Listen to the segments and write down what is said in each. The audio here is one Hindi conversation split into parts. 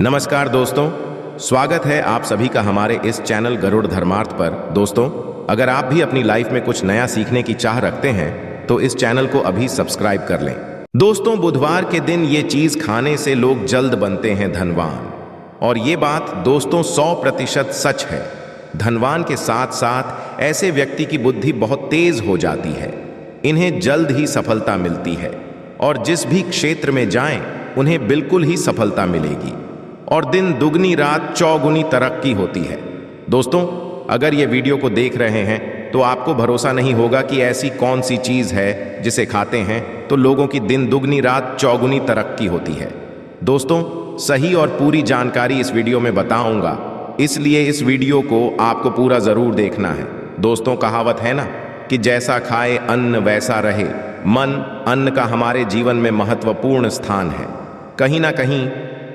नमस्कार दोस्तों, स्वागत है आप सभी का हमारे इस चैनल गरुड़ धर्मार्थ पर। दोस्तों, अगर आप भी अपनी लाइफ में कुछ नया सीखने की चाह रखते हैं तो इस चैनल को अभी सब्सक्राइब कर लें। दोस्तों, बुधवार के दिन ये चीज खाने से लोग जल्द बनते हैं धनवान, और ये बात दोस्तों 100% सच है। धनवान के साथ साथ ऐसे व्यक्ति की बुद्धि बहुत तेज हो जाती है, इन्हें जल्द ही सफलता मिलती है और जिस भी क्षेत्र में जाएं उन्हें बिल्कुल ही सफलता मिलेगी और दिन दुगनी रात चौगुनी तरक्की होती है। दोस्तों, अगर ये वीडियो को देख रहे हैं तो आपको भरोसा नहीं होगा कि ऐसी कौन सी चीज है जिसे खाते हैं तो लोगों की दिन दुगनी रात चौगुनी तरक्की होती है। दोस्तों, सही और पूरी जानकारी इस वीडियो में बताऊंगा, इसलिए इस वीडियो को आपको पूरा जरूर देखना है। दोस्तों, कहावत है ना कि जैसा खाए अन्न वैसा रहे। अन्न का हमारे जीवन में महत्वपूर्ण स्थान है। कहीं ना कहीं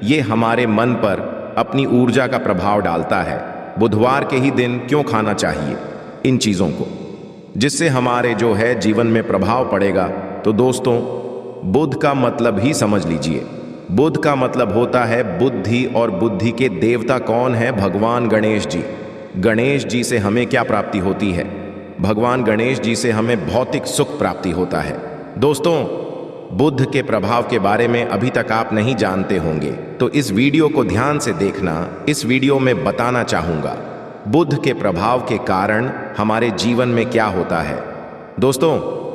ये हमारे मन पर अपनी ऊर्जा का प्रभाव डालता है। बुधवार के ही दिन क्यों खाना चाहिए इन चीज़ों को, जिससे हमारे जो है जीवन में प्रभाव पड़ेगा। तो दोस्तों, बुध का मतलब ही समझ लीजिए। बुध का मतलब होता है बुद्धि, और बुद्धि के देवता कौन है? भगवान गणेश जी। गणेश जी से हमें क्या प्राप्ति होती है? भगवान गणेश जी से हमें भौतिक सुख प्राप्ति होता है। दोस्तों, बुध के प्रभाव के बारे में अभी तक आप नहीं जानते होंगे तो इस वीडियो को ध्यान से देखना। इस वीडियो में बताना चाहूंगा बुध के प्रभाव के कारण हमारे जीवन में क्या होता है। दोस्तों,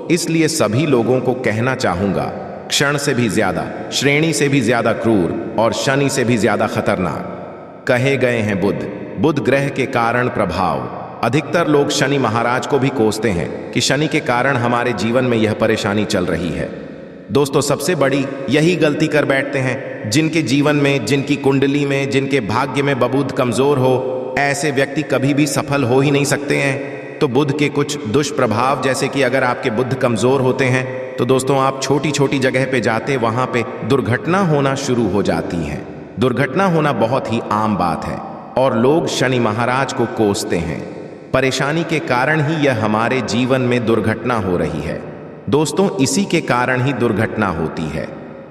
इसलिए सभी लोगों को कहना चाहूंगा, क्षण से भी ज्यादा, श्रेणी से भी ज्यादा क्रूर और शनि से भी ज्यादा खतरनाक कहे गए हैं बुध। बुध ग्रह के कारण प्रभाव। अधिकतर लोग शनि महाराज को भी कोसते हैं कि शनि के कारण हमारे जीवन में यह परेशानी चल रही है। दोस्तों, सबसे बड़ी यही गलती कर बैठते हैं। जिनके जीवन में, जिनकी कुंडली में, जिनके भाग्य में बबूद कमजोर हो, ऐसे व्यक्ति कभी भी सफल हो ही नहीं सकते हैं। तो बुध के कुछ दुष्प्रभाव, जैसे कि अगर आपके बुध कमजोर होते हैं तो दोस्तों आप छोटी छोटी जगह पे जाते, वहां पे दुर्घटना होना शुरू हो जाती है। दुर्घटना होना बहुत ही आम बात है और लोग शनि महाराज को कोसते हैं। परेशानी के कारण ही यह हमारे जीवन में दुर्घटना हो रही है। दोस्तों, इसी के कारण ही दुर्घटना होती है।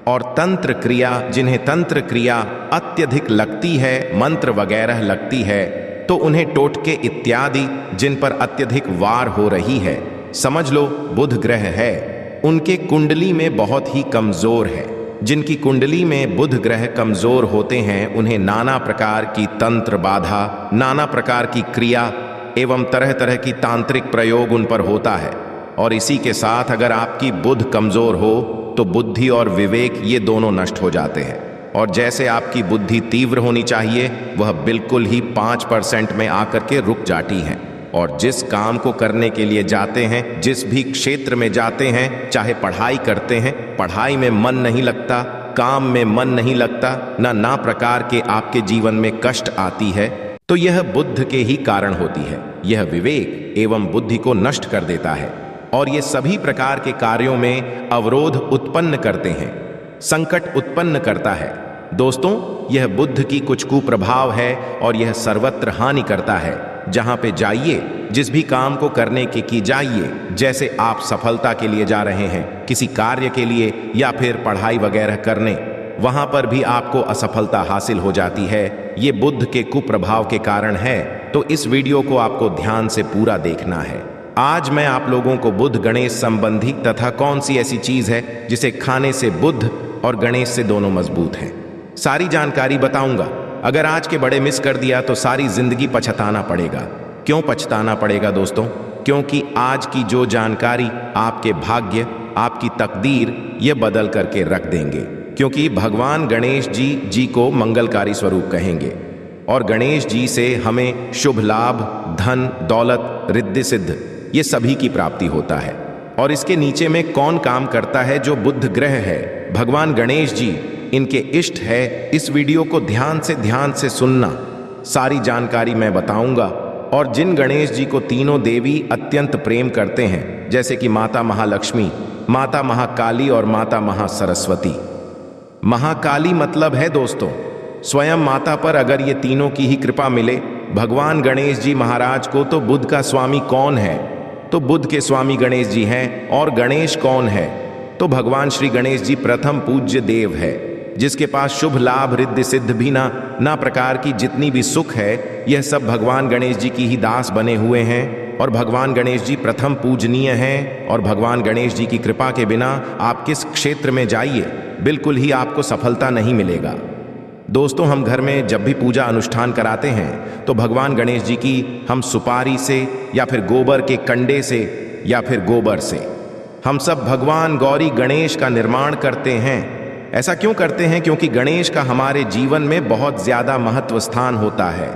और तंत्र क्रिया, जिन्हें तंत्र क्रिया अत्यधिक लगती है, मंत्र वगैरह लगती है, तो उन्हें टोटके इत्यादि जिन पर अत्यधिक वार हो रही है, समझ लो बुध ग्रह है, उनके कुंडली में बहुत ही कमजोर है। जिनकी कुंडली में बुध ग्रह कमजोर होते हैं उन्हें नाना प्रकार की तंत्र बाधा, नाना प्रकार की क्रिया एवं तरह तरह की तांत्रिक प्रयोग उन पर होता है। और इसी के साथ अगर आपकी बुध कमजोर हो तो बुद्धि और विवेक ये दोनों नष्ट हो जाते हैं। और जैसे आपकी बुद्धि तीव्र होनी चाहिए, वह बिल्कुल ही 5% में आकर के रुक जाती है। और जिस काम को करने के लिए जाते हैं, जिस भी क्षेत्र में जाते हैं, चाहे पढ़ाई करते हैं, पढ़ाई में मन नहीं लगता, काम में मन नहीं लगता, ना प्रकार के आपके जीवन में कष्ट आती है, तो यह बुध के ही कारण होती है। यह विवेक एवं बुद्धि को नष्ट कर देता है और ये सभी प्रकार के कार्यों में अवरोध उत्पन्न करते हैं, संकट उत्पन्न करता है। दोस्तों, यह बुध की कुछ कुप्रभाव है और यह सर्वत्र हानि करता है। जहां पे जाइए, जिस भी काम को करने की जाइए, जैसे आप सफलता के लिए जा रहे हैं, किसी कार्य के लिए या फिर पढ़ाई वगैरह करने, वहां पर भी आपको असफलता हासिल हो जाती है। ये बुध के कुप्रभाव के कारण है। तो इस वीडियो को आपको ध्यान से पूरा देखना है। आज मैं आप लोगों को बुध गणेश संबंधी तथा कौन सी ऐसी चीज है जिसे खाने से बुध और गणेश से दोनों मजबूत हैं, सारी जानकारी बताऊंगा। अगर आज के बड़े मिस कर दिया तो सारी जिंदगी पछताना पड़ेगा। क्यों पछताना पड़ेगा दोस्तों? क्योंकि आज की जो जानकारी आपके भाग्य, आपकी तकदीर ये बदल करके रख देंगे। क्योंकि भगवान गणेश जी को मंगलकारी स्वरूप कहेंगे और गणेश जी से हमें शुभ लाभ, धन, दौलत, रिद्धि सिद्ध ये सभी की प्राप्ति होता है। और इसके नीचे में कौन काम करता है? जो बुध ग्रह है, भगवान गणेश जी, इनके इष्ट है। इस वीडियो को ध्यान से सुनना, सारी जानकारी मैं बताऊंगा। और जिन गणेश जी को तीनों देवी अत्यंत प्रेम करते हैं, जैसे कि माता महालक्ष्मी, माता महाकाली और माता महासरस्वती। महाकाली मतलब है दोस्तों स्वयं माता पर अगर ये तीनों की ही कृपा मिले भगवान गणेश जी महाराज को, तो बुध का स्वामी कौन है? तो बुध के स्वामी गणेश जी हैं। और गणेश कौन है? तो भगवान श्री गणेश जी प्रथम पूज्य देव है। जिसके पास शुभ लाभ रिद्धि सिद्ध भी ना प्रकार की जितनी भी सुख है, यह सब भगवान गणेश जी की ही दास बने हुए हैं। और भगवान गणेश जी प्रथम पूजनीय हैं। और भगवान गणेश जी की कृपा के बिना आप किस क्षेत्र में जाइए, बिल्कुल ही आपको सफलता नहीं मिलेगा। दोस्तों, हम घर में जब भी पूजा अनुष्ठान कराते हैं तो भगवान गणेश जी की हम सुपारी से या फिर गोबर के कंडे से या फिर गोबर से हम सब भगवान गौरी गणेश का निर्माण करते हैं। ऐसा क्यों करते हैं? क्योंकि गणेश का हमारे जीवन में बहुत ज्यादा महत्व स्थान होता है।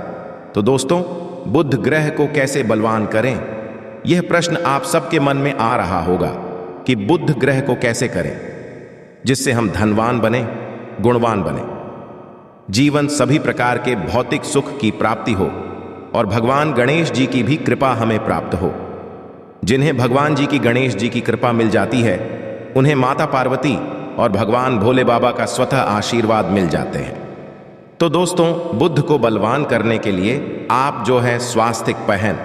तो दोस्तों, बुध ग्रह को कैसे बलवान करें, यह प्रश्न आप सबके मन में आ रहा होगा कि बुध ग्रह को कैसे करें जिससे हम धनवान बने, गुणवान बने, जीवन सभी प्रकार के भौतिक सुख की प्राप्ति हो और भगवान गणेश जी की भी कृपा हमें प्राप्त हो। जिन्हें भगवान जी की गणेश जी की कृपा मिल जाती है, उन्हें माता पार्वती और भगवान भोले बाबा का स्वतः आशीर्वाद मिल जाते हैं। तो दोस्तों, बुध को बलवान करने के लिए आप जो है स्वास्तिक पहन,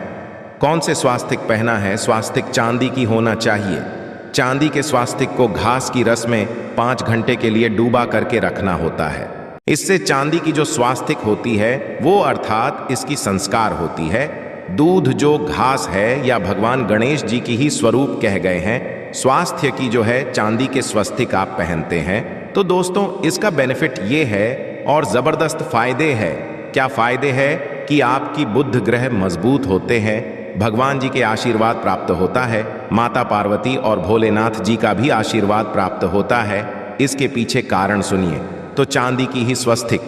कौन से स्वास्तिक पहना है? स्वास्तिक चांदी की होना चाहिए। चांदी के स्वास्तिक को घास की रस में 5 घंटे के लिए डूबा करके रखना होता है। इससे चांदी की जो स्वास्तिक होती है वो अर्थात इसकी संस्कार होती है। दूध जो घास है या भगवान गणेश जी की ही स्वरूप कह गए हैं। स्वास्थ्य की जो है चांदी के स्वस्तिक आप पहनते हैं। तो दोस्तों, इसका बेनिफिट ये है और जबरदस्त फायदे हैं। क्या फायदे हैं? कि आपकी बुध ग्रह मजबूत होते हैं, भगवान जी के आशीर्वाद प्राप्त होता है, माता पार्वती और भोलेनाथ जी का भी आशीर्वाद प्राप्त होता है। इसके पीछे कारण सुनिए। तो चांदी की ही स्वस्तिक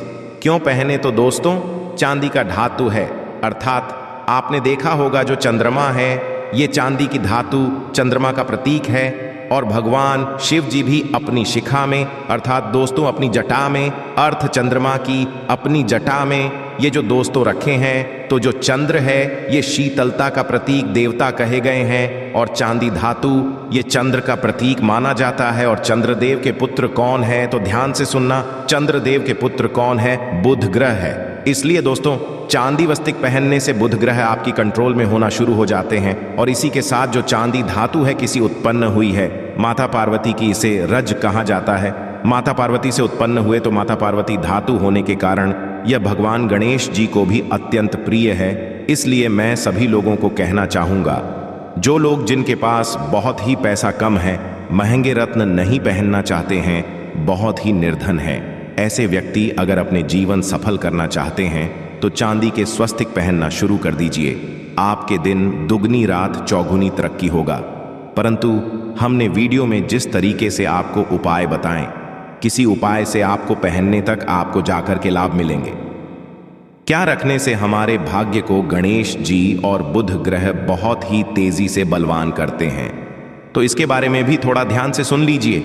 क्यों पहने? तो दोस्तों, चांदी का धातु है, अर्थात आपने देखा होगा जो चंद्रमा है, ये चांदी की धातु चंद्रमा का प्रतीक है। और भगवान शिव जी भी अपनी शिखा में, अर्थात दोस्तों अपनी जटा में, अर्थ चंद्रमा की अपनी जटा में ये जो दोस्तों रखे हैं, तो जो चंद्र है ये शीतलता का प्रतीक देवता कहे गए हैं। और चांदी धातु ये चंद्र का प्रतीक माना जाता है। और चंद्रदेव के पुत्र कौन है? तो ध्यान से सुनना, चंद्रदेव के पुत्र कौन है? बुध ग्रह है। इसलिए दोस्तों, चांदी वस्तिक पहनने से बुध ग्रह आपकी कंट्रोल में होना शुरू हो जाते हैं। और इसी के साथ जो चांदी धातु है किसी उत्पन्न हुई है, माता पार्वती की, इसे रज कहा जाता है। माता पार्वती से उत्पन्न हुए तो माता पार्वती धातु होने के कारण यह भगवान गणेश जी को भी अत्यंत प्रिय है। इसलिए मैं सभी लोगों को कहना चाहूँगा, जो लोग जिनके पास बहुत ही पैसा कम है, महंगे रत्न नहीं पहनना चाहते हैं, बहुत ही निर्धन है, ऐसे व्यक्ति अगर अपने जीवन सफल करना चाहते हैं तो चांदी के स्वस्तिक पहनना शुरू कर दीजिए। आपके दिन दुगनी रात चौगुनी तरक्की होगा। परंतु हमने वीडियो में जिस तरीके से आपको उपाय बताएं, किसी उपाय से आपको पहनने तक आपको जाकर के लाभ मिलेंगे। क्या रखने से हमारे भाग्य को गणेश जी और बुध ग्रह बहुत ही तेजी से बलवान करते हैं, तो इसके बारे में भी थोड़ा ध्यान से सुन लीजिए।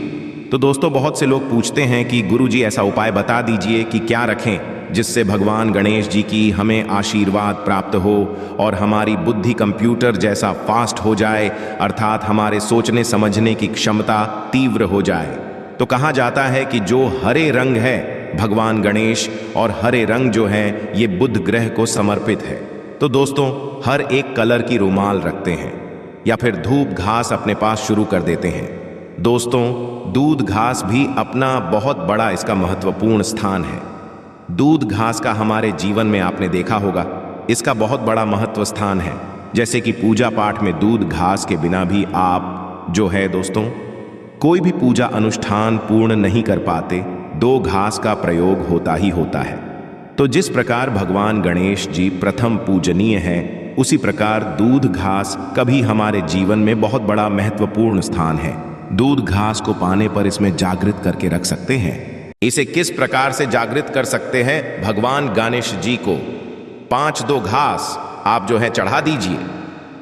तो दोस्तों, बहुत से लोग पूछते हैं कि गुरुजी ऐसा उपाय बता दीजिए कि क्या रखें जिससे भगवान गणेश जी की हमें आशीर्वाद प्राप्त हो और हमारी बुद्धि कंप्यूटर जैसा फास्ट हो जाए, अर्थात हमारे सोचने समझने की क्षमता तीव्र हो जाए। तो कहा जाता है कि जो हरे रंग है भगवान गणेश, और हरे रंग जो है ये बुध ग्रह को समर्पित है। तो दोस्तों, हर एक कलर की रुमाल रखते हैं या फिर धूप घास अपने पास शुरू कर देते हैं। दोस्तों, दूध घास भी अपना बहुत बड़ा इसका महत्वपूर्ण स्थान है। दूध घास का हमारे जीवन में आपने देखा होगा, इसका बहुत बड़ा महत्व स्थान है। जैसे कि पूजा पाठ में दूध घास के बिना भी आप जो है दोस्तों कोई भी पूजा अनुष्ठान पूर्ण नहीं कर पाते, 2 घास का प्रयोग होता ही होता है। तो जिस प्रकार भगवान गणेश जी प्रथम पूजनीय हैं, उसी प्रकार दूध घास कभी हमारे जीवन में बहुत बड़ा महत्वपूर्ण स्थान है। दूध घास को पाने पर इसमें जागृत करके रख सकते हैं। इसे किस प्रकार से जागृत कर सकते हैं? भगवान गणेश जी को 5-2 घास आप जो है चढ़ा दीजिए,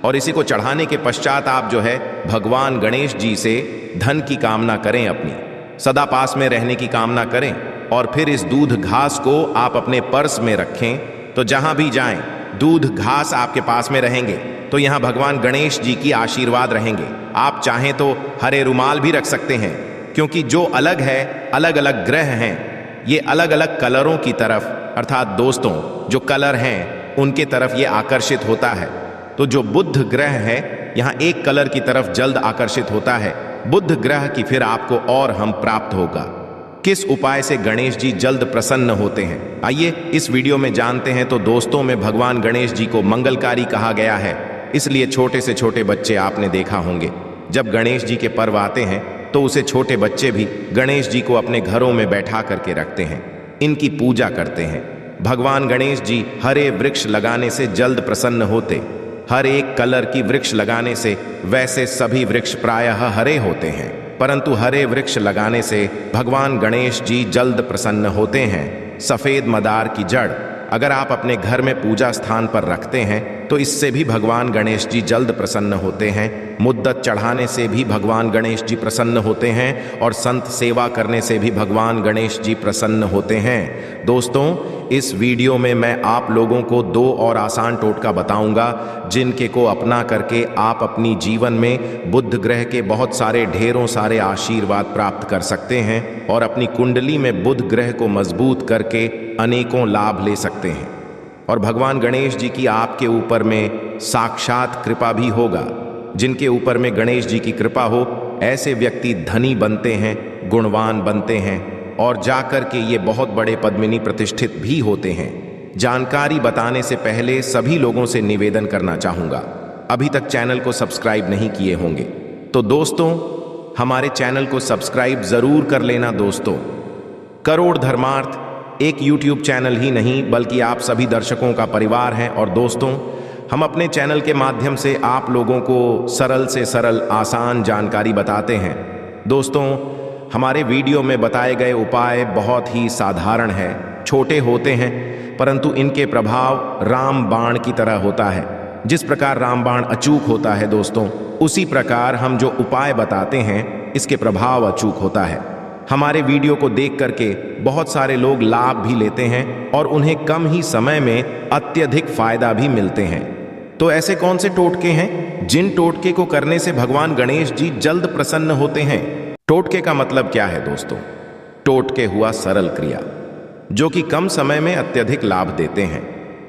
और इसी को चढ़ाने के पश्चात आप जो है भगवान गणेश जी से धन की कामना करें, अपनी सदा पास में रहने की कामना करें। और फिर इस दूध घास को आप अपने पर्स में रखें। तो जहां भी जाएं दूध घास आपके पास में रहेंगे, तो यहां भगवान गणेश जी की आशीर्वाद रहेंगे। आप चाहें तो हरे रुमाल भी रख सकते हैं, क्योंकि जो अलग है, अलग अलग ग्रह हैं, ये अलग अलग कलरों की तरफ, अर्थात दोस्तों जो कलर हैं उनके तरफ ये आकर्षित होता है। तो जो बुध ग्रह है यहाँ एक कलर की तरफ जल्द आकर्षित होता है। बुध ग्रह की फिर आपको और हम प्राप्त होगा। किस उपाय से गणेश जी जल्द प्रसन्न होते हैं, आइए इस वीडियो में जानते हैं। तो दोस्तों में भगवान गणेश जी को मंगलकारी कहा गया है, इसलिए छोटे से छोटे बच्चे आपने देखा होंगे जब गणेश जी के पर्व आते हैं तो उसे छोटे बच्चे भी गणेश जी को अपने घरों में बैठा करके रखते हैं, इनकी पूजा करते हैं। भगवान गणेश जी हरे वृक्ष लगाने से जल्द प्रसन्न होते। हर एक कलर की वृक्ष लगाने से, वैसे सभी वृक्ष प्रायः हरे होते हैं, परंतु हरे वृक्ष लगाने से भगवान गणेश जी जल्द प्रसन्न होते हैं। सफेद मदार की जड़ अगर आप अपने घर में पूजा स्थान पर रखते हैं तो इससे भी भगवान गणेश जी जल्द प्रसन्न होते हैं। मुद्दत चढ़ाने से भी भगवान गणेश जी प्रसन्न होते हैं और संत सेवा करने से भी भगवान गणेश जी प्रसन्न होते हैं। दोस्तों, इस वीडियो में मैं आप लोगों को 2 और आसान टोटका बताऊंगा जिनके को अपना करके आप अपनी जीवन में बुध ग्रह के बहुत सारे ढेरों सारे आशीर्वाद प्राप्त कर सकते हैं और अपनी कुंडली में बुध ग्रह को मजबूत करके अनेकों लाभ ले सकते हैं और भगवान गणेश जी की आपके ऊपर में साक्षात कृपा भी होगा। जिनके ऊपर में गणेश जी की कृपा हो ऐसे व्यक्ति धनी बनते हैं, गुणवान बनते हैं और जाकर के ये बहुत बड़े पद्मिनी प्रतिष्ठित भी होते हैं। जानकारी बताने से पहले सभी लोगों से निवेदन करना चाहूँगा, अभी तक चैनल को सब्सक्राइब नहीं किए होंगे तो दोस्तों हमारे चैनल को सब्सक्राइब ज़रूर कर लेना। दोस्तों, करोड़ धर्मार्थ एक YouTube चैनल ही नहीं बल्कि आप सभी दर्शकों का परिवार है और दोस्तों हम अपने चैनल के माध्यम से आप लोगों को सरल से सरल आसान जानकारी बताते हैं। दोस्तों, हमारे वीडियो में बताए गए उपाय बहुत ही साधारण है, छोटे होते हैं परंतु इनके प्रभाव राम बाण की तरह होता है। जिस प्रकार राम बाण अचूक होता है दोस्तों, उसी प्रकार हम जो उपाय बताते हैं इसके प्रभाव अचूक होता है। हमारे वीडियो को देख करके बहुत सारे लोग लाभ भी लेते हैं और उन्हें कम ही समय में अत्यधिक फायदा भी मिलते हैं। तो ऐसे कौन से टोटके हैं जिन टोटके को करने से भगवान गणेश जी जल्द प्रसन्न होते हैं? टोटके का मतलब क्या है दोस्तों? टोटके हुआ सरल क्रिया जो कि कम समय में अत्यधिक लाभ देते हैं।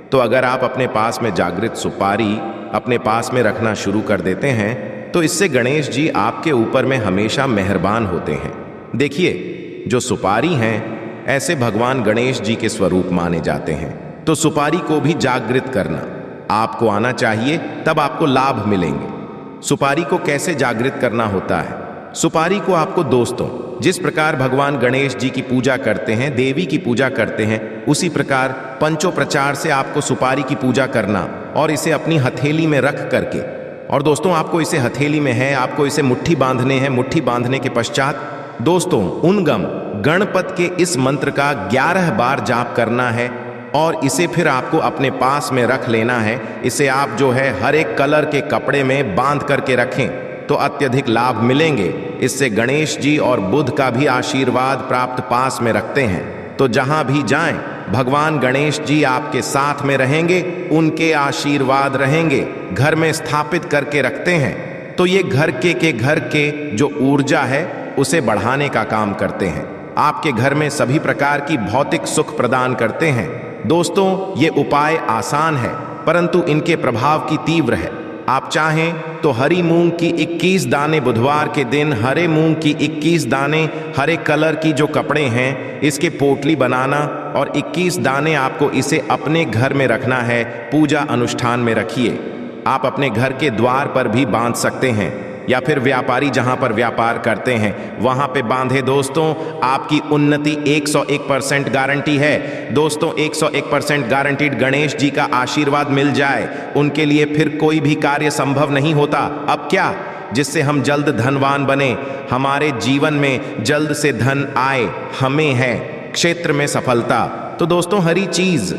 तो अगर आप अपने पास में जागृत सुपारी अपने पास में रखना शुरू कर देते हैं तो इससे गणेश जी आपके ऊपर में हमेशा मेहरबान होते हैं। देखिए, जो सुपारी हैं ऐसे भगवान गणेश जी के स्वरूप माने जाते हैं, तो सुपारी को भी जागृत करना आपको आना चाहिए, तब आपको लाभ मिलेंगे। सुपारी को कैसे जागृत करना होता है? सुपारी को आपको दोस्तों जिस प्रकार भगवान गणेश जी की पूजा करते हैं, देवी की पूजा करते हैं, उसी प्रकार पंचोपचार से आपको सुपारी की पूजा करना और इसे अपनी हथेली में रख करके, और दोस्तों आपको इसे हथेली में है, आपको इसे मुट्ठी बांधने हैं। मुट्ठी बांधने के पश्चात दोस्तों उनगम गणपत के इस मंत्र का 11 बार जाप करना है और इसे फिर आपको अपने पास में रख लेना है। इसे आप जो है हर एक कलर के कपड़े में बांध करके रखें तो अत्यधिक लाभ मिलेंगे। इससे गणेश जी और बुध का भी आशीर्वाद प्राप्त पास में रखते हैं। तो जहां भी जाएं भगवान गणेश जी आपके साथ में रहेंगे, उनके आशीर्वाद रहेंगे। घर में स्थापित करके रखते हैं तो ये घर के जो ऊर्जा है उसे बढ़ाने का काम करते हैं। आपके घर में सभी प्रकार की भौतिक सुख प्रदान करते हैं। दोस्तों, ये उपाय आसान है परंतु इनके प्रभाव की तीव्र है। आप चाहें तो हरी मूंग की 21 दाने बुधवार के दिन, हरे मूंग की 21 दाने, हरे कलर की जो कपड़े हैं इसके पोटली बनाना और 21 दाने आपको इसे अपने घर में रखना है। पूजा अनुष्ठान में रखिए। आप अपने घर के द्वार पर भी बांध सकते हैं या फिर व्यापारी जहां पर व्यापार करते हैं वहां पे बांधे। दोस्तों, आपकी उन्नति 101% गारंटी है। दोस्तों, 101% गारंटीड गणेश जी का आशीर्वाद मिल जाए, उनके लिए फिर कोई भी कार्य संभव नहीं होता। अब क्या, जिससे हम जल्द धनवान बने, हमारे जीवन में जल्द से धन आए, हमें है क्षेत्र में सफलता। तो दोस्तों, हरी चीज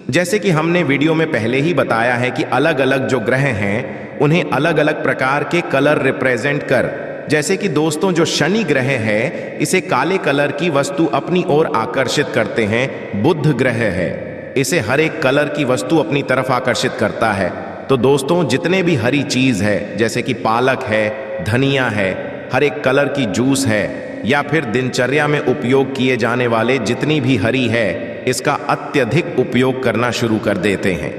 जैसे कि हमने वीडियो में पहले ही बताया है कि अलग अलग जो ग्रह हैं उन्हें अलग अलग प्रकार के कलर रिप्रेजेंट कर, जैसे कि दोस्तों जो शनि ग्रह है इसे काले कलर की वस्तु अपनी ओर आकर्षित करते हैं। बुध ग्रह है, इसे हर एक कलर की वस्तु अपनी तरफ आकर्षित करता है। तो दोस्तों, जितने भी हरी चीज है जैसे कि पालक है, धनिया है, हर एक कलर की जूस है या फिर दिनचर्या में उपयोग किए जाने वाले जितनी भी हरी है, इसका अत्यधिक उपयोग करना शुरू कर देते हैं।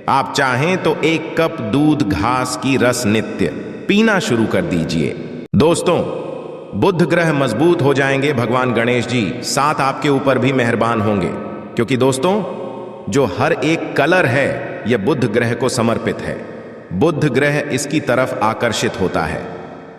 आप चाहें तो 1 कप दूध घास की रस नित्य पीना शुरू कर दीजिए। दोस्तों, बुध ग्रह मजबूत हो जाएंगे, भगवान गणेश जी साथ आपके ऊपर भी मेहरबान होंगे, क्योंकि दोस्तों जो हर एक कलर है यह बुध ग्रह को समर्पित है। बुध ग्रह इसकी तरफ आकर्षित होता है।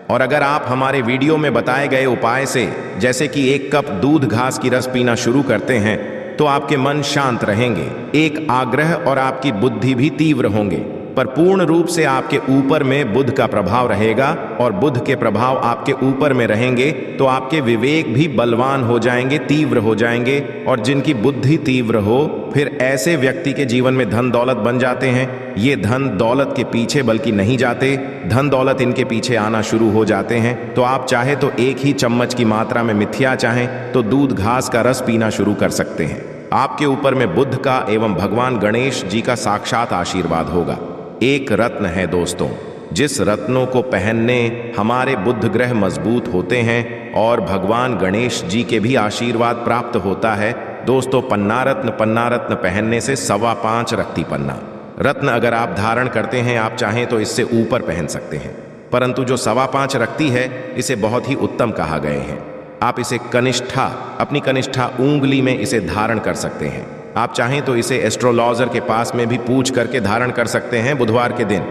और अगर आप हमारे वीडियो में बताए गए उपाय से, जैसे कि 1 कप दूध घास की रस पीना शुरू करते हैं, तो आपके मन शांत रहेंगे, एक आग्रह और आपकी बुद्धि भी तीव्र होंगे, पर पूर्ण रूप से आपके ऊपर में बुध का प्रभाव रहेगा और बुध के प्रभाव आपके ऊपर में रहेंगे तो आपके विवेक भी बलवान हो जाएंगे, तीव्र हो जाएंगे। और जिनकी बुद्धि तीव्र हो, फिर ऐसे व्यक्ति के जीवन में धन दौलत बन जाते हैं। ये धन दौलत के पीछे बल्कि नहीं जाते, धन दौलत इनके पीछे आना शुरू हो जाते हैं। तो आप चाहे तो 1 ही चम्मच की मात्रा में मिथ्या चाहें तो दूध घास का रस पीना शुरू कर सकते हैं। आपके ऊपर में बुध का एवं भगवान गणेश जी का साक्षात आशीर्वाद होगा। एक रत्न है दोस्तों, जिस रत्नों को पहनने हमारे बुध ग्रह मजबूत होते हैं और भगवान गणेश जी के भी आशीर्वाद प्राप्त होता है। दोस्तों पन्ना रत्न पहनने से 5.25 रक्ति पन्ना रत्न अगर आप धारण करते हैं, आप चाहें तो इससे ऊपर पहन सकते हैं, परंतु जो 5.25 रक्ति है इसे बहुत ही उत्तम कहा गए हैं। आप इसे कनिष्ठा, अपनी कनिष्ठा उंगली में इसे धारण कर सकते हैं। आप चाहें तो इसे एस्ट्रोलॉजर के पास में भी पूछ करके धारण कर सकते हैं। बुधवार के दिन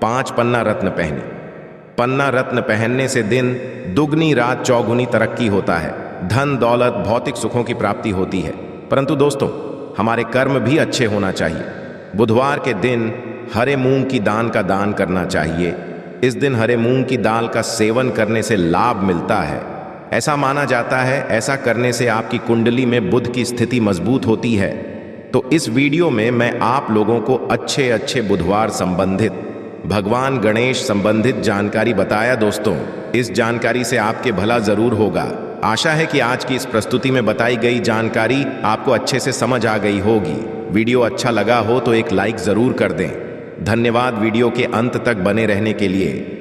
5 पन्ना रत्न पहने। पन्ना रत्न पहनने से दिन दुगनी रात चौगुनी तरक्की होता है, धन दौलत भौतिक सुखों की प्राप्ति होती है। परंतु दोस्तों हमारे कर्म भी अच्छे होना चाहिए। बुधवार के दिन हरे मूंग की दाल का दान करना चाहिए। इस दिन हरे मूंग की दाल का सेवन करने से लाभ मिलता है। ऐसा माना जाता है ऐसा करने से आपकी कुंडली में बुध की स्थिति मजबूत होती है। तो इस वीडियो में मैं आप लोगों को अच्छे बुधवार संबंधित, भगवान गणेश संबंधित जानकारी बताया। दोस्तों इस जानकारी से आपके भला जरूर होगा। आशा है कि आज की इस प्रस्तुति में बताई गई जानकारी आपको अच्छे से समझ आ गई होगी। वीडियो अच्छा लगा हो तो एक लाइक जरूर कर दें। धन्यवाद वीडियो के अंत तक बने रहने के लिए।